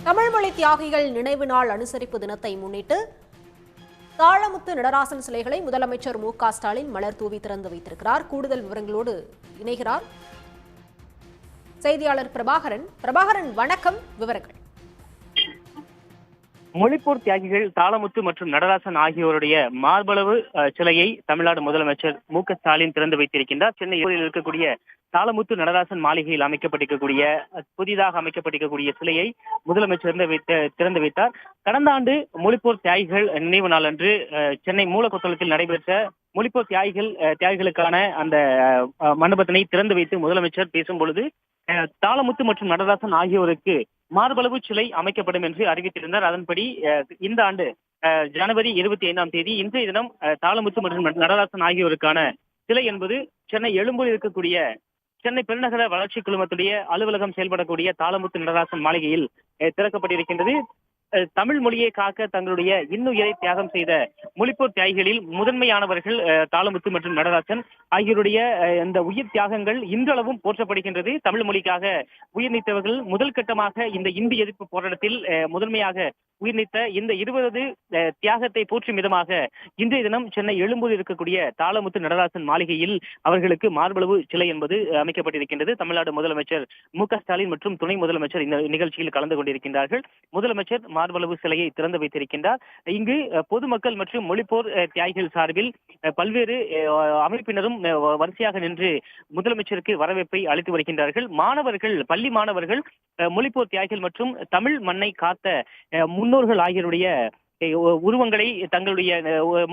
தமிழ் மொழி தியாகிகள் நினைவு நாள் அனுசரிப்பு தினத்தை முன்னிட்டு தாளமுத்து நடராசன் சிலைகளை முதலமைச்சர் மு.க.ஸ்டாலின் மலர் தூவி திறந்து வைத்திருக்கிறார். கூடுதல் விவரங்களோடு இணைகிறார் செய்தியாளர் பிரபாகரன். வணக்கம், விவரங்கள். மொழிப்போர் தியாகிகள் தாளமுத்து மற்றும் நடராசன் ஆகியோருடைய மார்பளவு சிலையை தமிழ்நாடு முதலமைச்சர் மு.க.ஸ்டாலின் திறந்து வைத்திருக்கின்றார். சென்னையில் இருக்கக்கூடிய தாளமுத்து நடராசன் மாளிகையில் புதிதாக அமைக்கப்பட்டிருக்கக்கூடிய சிலையை முதலமைச்சர் திறந்து வைத்தார். கடந்த ஆண்டு மொழிப்போர் தியாகிகள் நினைவு நாள் அன்று சென்னை மூலக்கொத்தளத்தில் நடைபெற்ற மொழிப்போர் தியாகிகளுக்கான அந்த மண்டபத்தினை திறந்து வைத்து முதலமைச்சர் பேசும் பொழுது தாளமுத்து மற்றும் நடராசன் ஆகியோருக்கு மார்பளவு சிலை அமைக்கப்படும் என்று அறிவித்திருந்தார். அதன்படி இந்த ஆண்டு ஜனவரி 25ஆம் தேதி இன்றைய தினம் தாளமுத்து மற்றும் நடராசன் ஆகியோருக்கான சிலை என்பது சென்னை எழும்பூரில் இருக்கக்கூடிய சென்னை பெருநகர வளர்ச்சி குழுமத்துடைய அலுவலகம் செயல்படக்கூடிய தாளமுத்து நடராசன் மாளிகையில் திறக்கப்பட்டிருக்கின்றது. தமிழ் மொழியை காக்க தங்களுடைய இன்னுயிரை தியாகம் செய்த மொழிப்போர் தியாகிகளில் முதன்மையானவர்கள் தாளமுத்து மற்றும் நடராசன் ஆகியோருடைய இந்த உயிர் தியாகங்கள் இன்றளவும் போற்றப்படுகின்றது. தமிழ் மொழிக்காக உயிர் நீத்தவர்கள் முதல் கட்டமாக இந்த இந்தி எதிர்ப்பு போராட்டத்தில் முதன்மையாக உயிர் நீத்த இந்த 20 தியாகத்தை போற்றும் விதமாக இன்றைய தினம் சென்னை எழும்பூரில் இருக்கக்கூடிய தாளமுத்து நடராசன் மாளிகையில் அவர்களுக்கு மார்பளவு சிலை என்பது அமைக்கப்பட்டிருக்கின்றது. தமிழ்நாடு முதலமைச்சர் மு.க.ஸ்டாலின் மற்றும் துணை முதலமைச்சர் இந்த நிகழ்ச்சியில் கலந்து கொண்டிருக்கின்றார்கள். முதலமைச்சர் மார்பளவு சிலையை திறந்து வைத்திருக்கின்றார். இங்கு பொதுமக்கள் மற்றும் மொழிப்போர் தியாகிகள் சார்பில் பல்வேறு அமைப்பினரும் வரிசையாக நின்று முதலமைச்சருக்கு வரவேற்பை அளித்து வருகின்றார்கள். பள்ளி மாணவர்கள் மொழிப்போர் தியாகிகள் மற்றும் தமிழ் மண்ணை காத்த முன்னோர்கள் ஆகியோருடைய உருவங்களை தங்களுடைய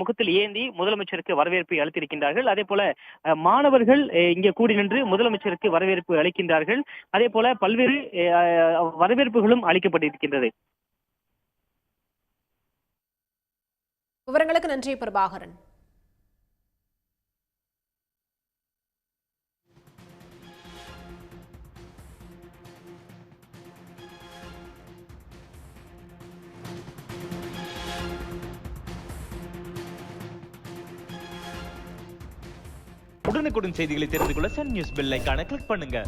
முகத்தில் ஏந்தி முதலமைச்சருக்கு வரவேற்பை அளித்திருக்கின்றார்கள். அதே போல மாணவர்கள் இங்கே கூடி நின்று முதலமைச்சருக்கு வரவேற்பு அளிக்கின்றார்கள். அதே போல பல்வேறு வரவேற்புகளும் அளிக்கப்பட்டிருக்கின்றது. விவரங்களுக்கு நன்றி பிரபாகரன். உடனுக்குடன் செய்திகளை தெரிந்து கொள்ள சன் நியூஸ் பெல் ஐகானை கிளிக் பண்ணுங்க.